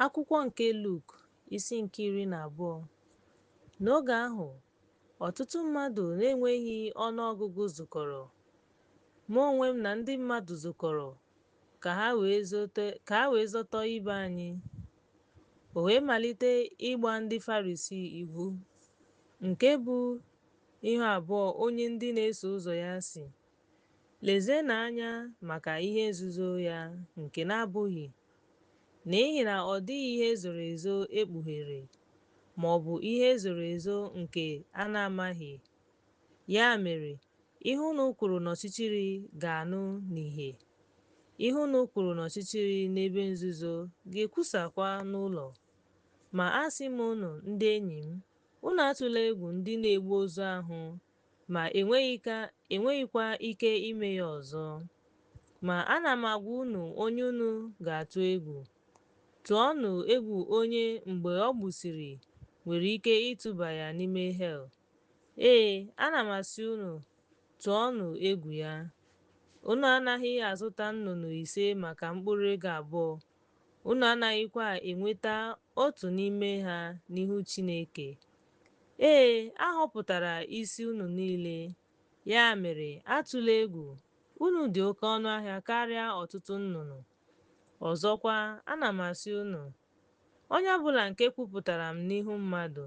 Akwụkwọ nke Luk isi nke 12. N'oge ahụ, ọtụtụ mmadụ na-enweghị ọnụọgụgụ zukọrọ. Mụ onwe m na ndị mmadụ zukọrọ ka ha wee zọtọ ibe anyị. O wee malite ịgba ndị Farisii iwu, nke bụ ihe abụọ onye ndị na-eso ụzọ ya si: lezienụ anya maka ihe nzuzo ya nke na-abụghị, n'ihi na ọ dịghị ihe ezoro ezo ekpughere, ma ọ bụ ihe ezoro ezo nke a na-amaghị. Ya mere, ihe unu kwuru n'ọchịchịrị ga-anụ n'ìhè, ihe unu kwuru n'ọchịchịrị n'ebe nzuzo ga-ekwusakwa n'ụlọ. Ma asị m unu, ndị enyi m, unu atụla egwu ndị na-egbu ozu ahụ, ma enweghịkwa ike ime ya ọzọ. Ma ana m agwa unu onye unu ga-atụ egwu: tụọnụ egwu onye mgbe ọ gbusịrị nwere ike ịtụba ya n'ime hel. Ana m asị unu, tụọnụ egwu ya. Unu anaghị azụta nnụnụ ise maka mkpụrụ ego abụọ, unu anaghịkwa enweta otu n'ime ha n'ihu Chineke. A họpụtara isi unu niile. Ya mere, atụla egwu, unu dị oke ọnụ ahịa karịa ọtụtụ nnụnụ. Ọzọkwa, ana m asị unu, onye ọbụla nke kwupụtara m n'ihu mmadụ,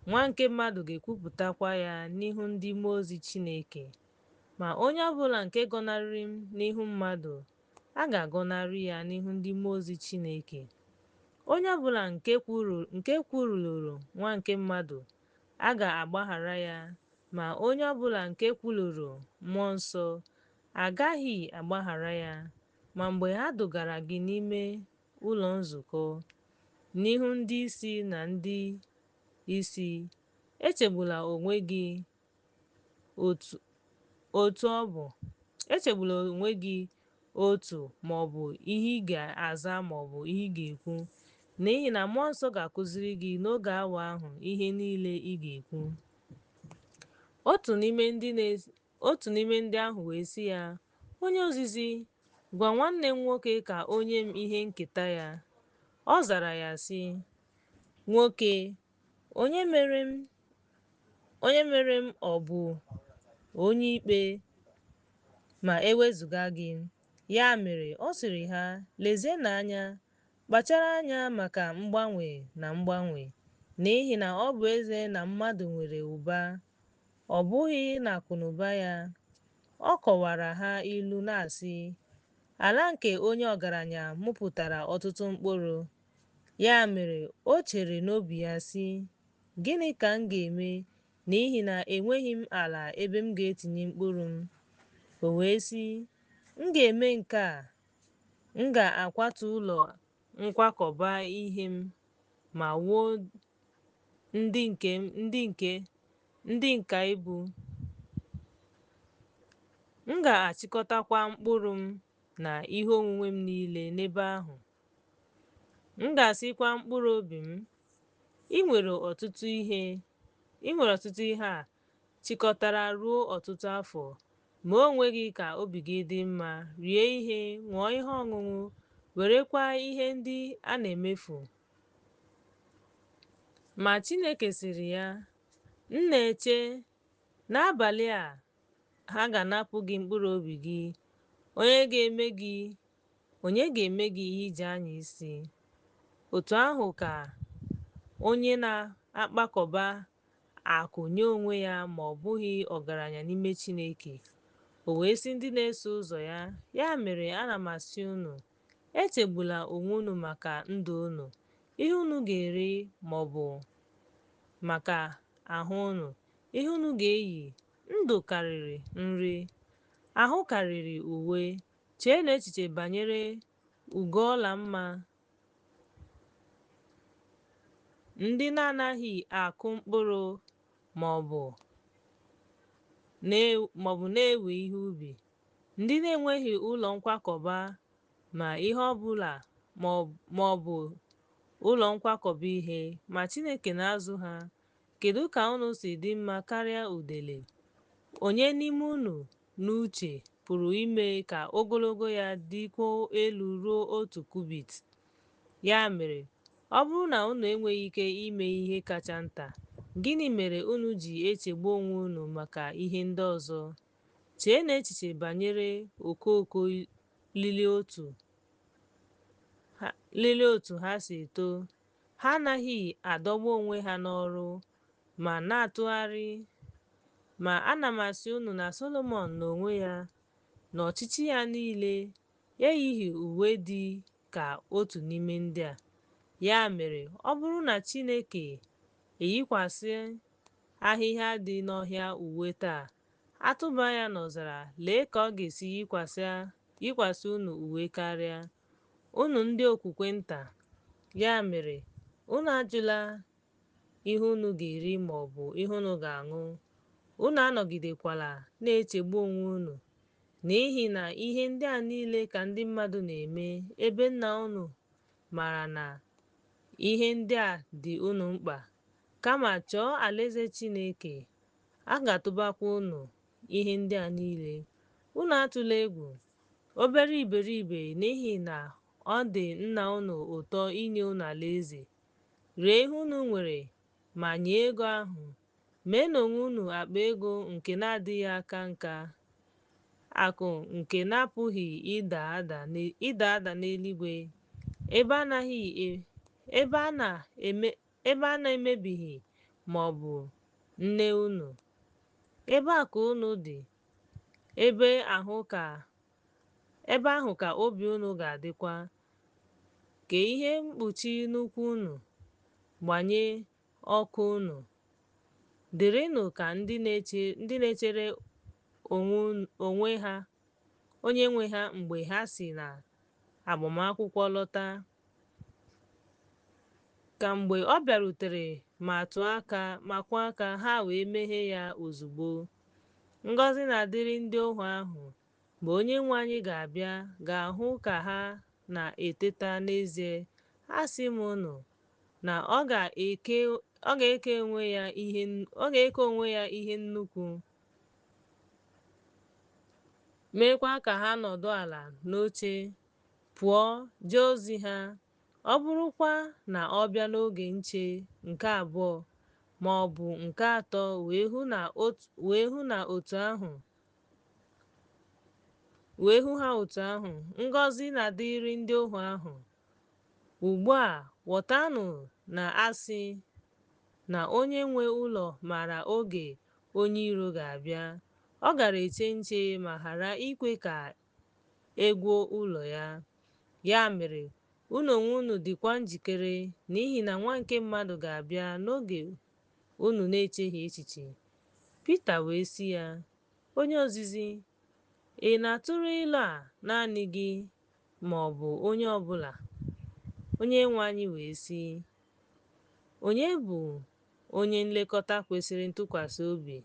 Nwa nke Mmadụ ga-ekwupụtakwa ya n'ihu ndị mmụọ ozi Chineke. Ma onye ọbụla nke gọnarịrị m n'ihu mmadụ, a ga-agọnarị ya n'ihu ndị mmụọ ozi Chineke. Onye ọbụla nke kwuluru Nwa nke Mmadụ, a ga-agbaghara ya, ma onye ọbụla nke kwuluru Mmụọ Nsọ, agaghị agbaghara ya. Ma mgbe ha dugara gị n'ime ụlọ nzukọ, n'ihu ndị isi na ndị isi, echegbula onwe gị otu ma ọ bụ ihe ị ga-aza ma ọ bụ ihe ị ga-ekwu, n'ihi na Mmụọ Nsọ ga-akụziri gị n'oge awa ahụ ihe niile ị ga-ekwu. Otu n'ime ndị ahụ wee sị ya, Onye ozizi, gwa nwanne m nwoke ka o nye m ihe nketa ya. Ọ zara ya sị, nwoke, onye mere m ọ bụ onye ikpe ma ewezuga gị? Ya mere, ọ sịrị ha, lezienụ anya, kpachara anya maka mgbanwe na mgbanwe, n'ihi na ọ bụ eze na mmadụ nwere ụba, ọ bụghị na akụnụba ya. Ọ kọwara ha ilu na-asị, ala nke onye ọgaranya mụpụtara ọtụtụ mkpụrụ. Ya mere, o chere n'obi ya sị, gịnị ka m ga-eme, n'ihi na enweghị m ala ebe m ga-etinye mkpụrụ m? O wee sị, m ga-eme nke a, m ga-akwatu ụlọ nkwakọba ihe m, ma wuo ndị nka ibu. M ga-achịkọtakwa mkpụrụ m na ihe onwunwe m niile n'ebe ahụ. M ga-asịkwa mkpụrụ obi m, ị nwere ọtụtụ ihe a chịkọtara ruo ọtụtụ afọ, ma onwe gị ka obi gị dị mma, rie ihe, ṅụọ ihe ọṅụṅụ, werekwa ihe ndị a na-emefu. Ma Chineke sịrị ya, m na-eche, n'abalị a ha ga-anapụ gị mkpụrụ obi gị. Onye ga-eme gị ihe iji anya isi? Otu ahụ ka onye na-akpakọba akụ nye onwe ya ma ọ bụghị ọgaranya n'ime Chineke. O wee sị ndị na-eso ụzọ ya, ya mere ana m asị unu, echegbula onwe unu maka ndụ unu, ihe unu ga-eri, ma ọ bụ maka ahụ unu, ihe unu ga-eyi. Ndụ karịrị nri, ahụ karịrị uwe. Cheenụ echiche banyere ugo ọla mma ndị na-anaghị akụ mkpụrụ ma ọ bụ na-ewe ihe ubi, ndị na-enweghị ụlọ nkwakọba ma ihe ọbụla ma ọ bụ ụlọ nkwakọba ihe, ma Chineke na-azụ ha. Kedu ka unu si dị mma karịa udele? Onye n'ime unu n'uche pụrụ ime ka ogologo ya dịkwuo elu ruo 1 kubit? Ya mere, Ọ bụrụ na unu enweghị ike ime ihe kacha nta, gịnị mere unu ji echegbu onwe unu maka ihe ndị ọzọ? Cheenụ echiche banyere okooko lili otu ha si too. Ha anaghị adọgbu onwe ha n'ọrụ ma na-atụgharị. Ma ana m asị unu na Solomọn n'onwe ya, n'ọchịchị ya niile, eyighị uwe dị ka otu n'ime ndị a. Ya mere, ọ bụrụ na Chineke eyikwasị ahịhịa dị n'ọhịa uwe taa, atụba ya n'ọzara, lee ka ọ ga-esi yikwasị unu uwe karịa. Unu ndị okwukwe nta, ya mere, unu ajụla ihe unu ga-eri maọbụ ihe unu ga-aṅụ. Unu anọgidekwala na-echegbu onwe unu n'ihi na ihe ndị a niile ka ndị mmadụ na-eme, ebe Nna unu maara na ihe ndị a dị unu mkpa. Kama chọọ alaeze Chineke, a ga-atụbakwa unu ihe ndị a niile. Unu atụla egwu, obere iberibe, n'ihi na ọ dị Nna unu ụtọ inye unu alaeze. Ree ihe unu nwere ma nye ego ahụ. Meenụ onwe unu akpa ego nke na-adịghị aka nka, akụ nke na-apụghị ịda ada n'eluigwe, ebe a na-emebighị maọbụ nne unu. Ebe a ka unu dị, ebe ahụ ka obi unu ga-adịkwa. Kee ihe mkpuchi n'ụkwụ unu, gbanye ọkụ unu. Dịrịnụ ka ndị na-echere onye nwe ha mgbe ha si n'agbamakwụkwọ lọta. Ka mgbe ọ bịarutere ma kwọọ aka, ha wee meghee ya ozugbo. Ngọzi na-adịrị ndị ohu ahụ mgbe Onyenwe anyị ga-abịa ga-ahụ ka ha na-eteta n'ezie. Asị m unu na ọ ga-eke onwe ya ihe nnukwu, meekwa ka ha nọdụ ala n'oche, pụọ jee ozi ha. Ọ bụrụkwa na ọ bịa n'oge nche nke abụọ maọbụ nke atọ wee hụ ha otu ahụ, ngọzi na-adịrị ndị ohu ahụ. Ugbu a ghọtanụ na asị na onye nwe ụlọ maara oge onye iro ga-abịa. Ọ gara eche nche ma ghara ikwe ka egwuo ụlọ ya. Ya mere, unu onwe unu dịkwa njikere, n'ihi na Nwa nke Mmadụ ga-abịa n'oge unu na-echeghị echiche. Pita wee sị ya, Onye ozizi, ị na-atụrụ ilu a naanị gị ma ọ bụ onye ọbụla? Onyenwe anyị wee sị, onye bụ onye nlekọta kwesịrị ntụkwasị obi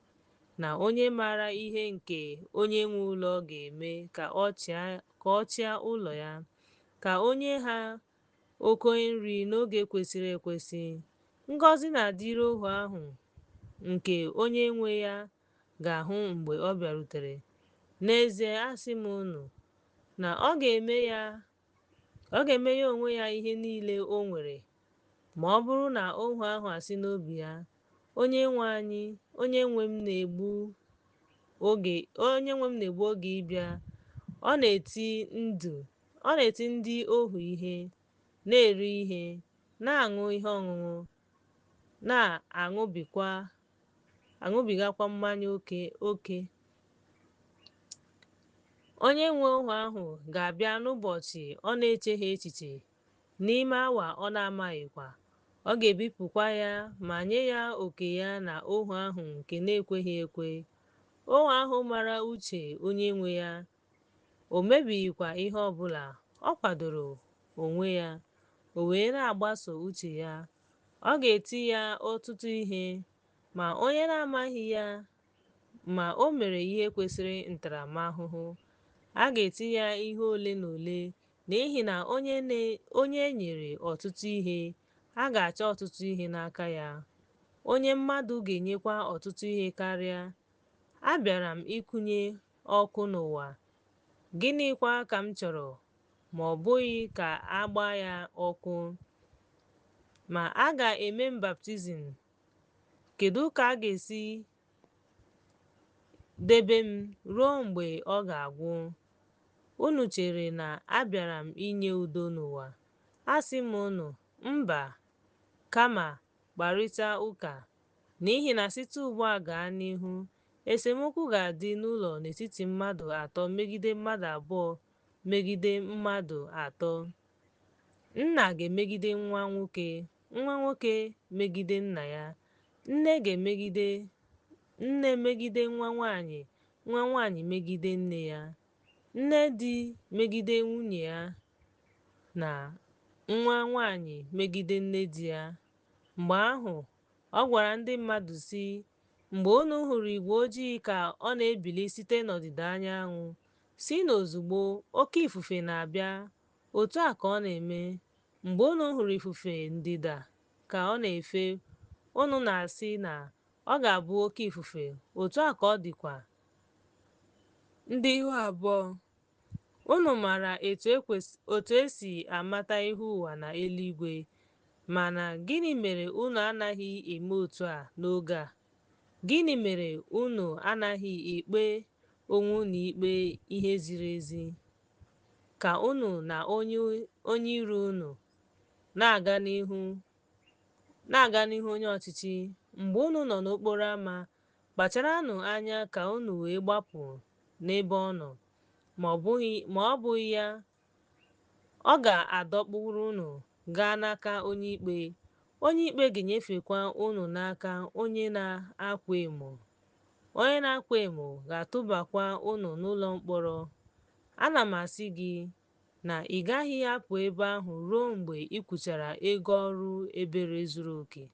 na onye maara ihe nke onye nwe ụlọ ga-eme ka ọ chịa ụlọ ya, ka o nye ha oke nri n'oge kwesịrị ekwesị? Ngọzi na-adịrị ohu ahụ nke onye nwe ya ga-ahụ mgbe ọ bịarutere. N'ezie, asị m unu na ọ ga-eme ya onwe ya ihe niile o nwere. Ma ọ bụrụ na ohu ahụ asị n'obi ya, onye nwe m na-egbu oge ịbịa. Ọ na-eti ndị ohu ihe, na-eri ihe, na-aṅụ ihe ọṅụṅụ, na-aṅụbigakwa mmanya ókè. Onye nwe ohu ahụ ga-abịa n'ụbọchị ọ na-echeghị echiche, n'ime awa ọ na-amaghịkwa. Ọ ga-ebipụkwa ya ma nye ya oke ya na ohu ahụ nke na-ekweghị ekwe. Ohu ahụ maara uche onye nwe ya, o mebighịkwa ihe ọbụla. Ọ kwadoro onwe ya, o wee na-agbaso uche ya. Ọ ga-eti ya ọtụtụ ihe. Ma onye na-amaghị ya, ma o mere ihe kwesịrị ntaramahụhụ, a ga-eti ya ihe ole na ole. N'ihi na onye e nyere ọtụtụ ihe, a ga-achọ ọtụtụ ihe n'aka ya. Onye mmadụ ga-enyekwa ọtụtụ ihe karịa. Abịara m ịkụnye ọkụ n'ụwa. Gịnịkwa ka m chọrọ ma ọ bụghị ka a gbaa ya ọkụ? ma a ga-eme m baptizim. Kedu ka a ga-esi debe m ruo mgbe ọ ga-agwụ? Unu chere na abịara m inye udo n'ụwa? Asị m unu, mba, kama kparịta ụka. N'ihi na site ugbu a gaa n'ihu, esemokwu ga-adị n'ụlọ n'etiti mmadụ atọ megide mmadụ abụọ megide mmadụ atọ. Nna ga-emegide nwa nwoke, nwa nwoke megide nna ya, nne megide nwa nwanyị, nwa nwanyị megide nne ya, nne di megide nwunye ya, na nwa nwanyị megide nne di ya. Mgbe ahụ, ọ gwara ndị mmadụ sị, mgbe unu hụrụ igwe ojii ka ọ na-ebili site n'ọdịda anyanwụ, si n'ozugbo oke ifufe na-abịa. Otu a ka ọ na-eme. Mgbe unu hụrụ ifufe ndịda ka ọ na-efe, unu na-asị na ọ ga-abụ oke ifufe. Otu a ka ọ dịkwa ndị ihu abụọ. Unu maara otu esi amata ihu ụwa na eluigwe, mana gịnị mere unu anaghị eme otu a n'oge a? Gịnị mere unu anaghị ekpe onwe unu ikpe ihe ziri ezi? Ka unu na onye iro unu na-aga n'ihu onye ọchịchị. Mgbe unu nọ n'okporo ámá, kpacharanụ anya ka unu wee gbapụ n'ebe ọ nọ. Ma ọ bụghị ya, ọ ga-adọkpụrụ unu gaa n'aka onye ikpe. Onye ikpe ga-enyefekwa unu n'aka onye na-akwa emo. Onye na-akwa emo ga-atụbakwa unu n'ụlọ mkpọrọ. Ana m asị gị na ị gaghị apụ ebe ahụ ruo mgbe ị kwụchara ego ọrụ ebere zuru oke.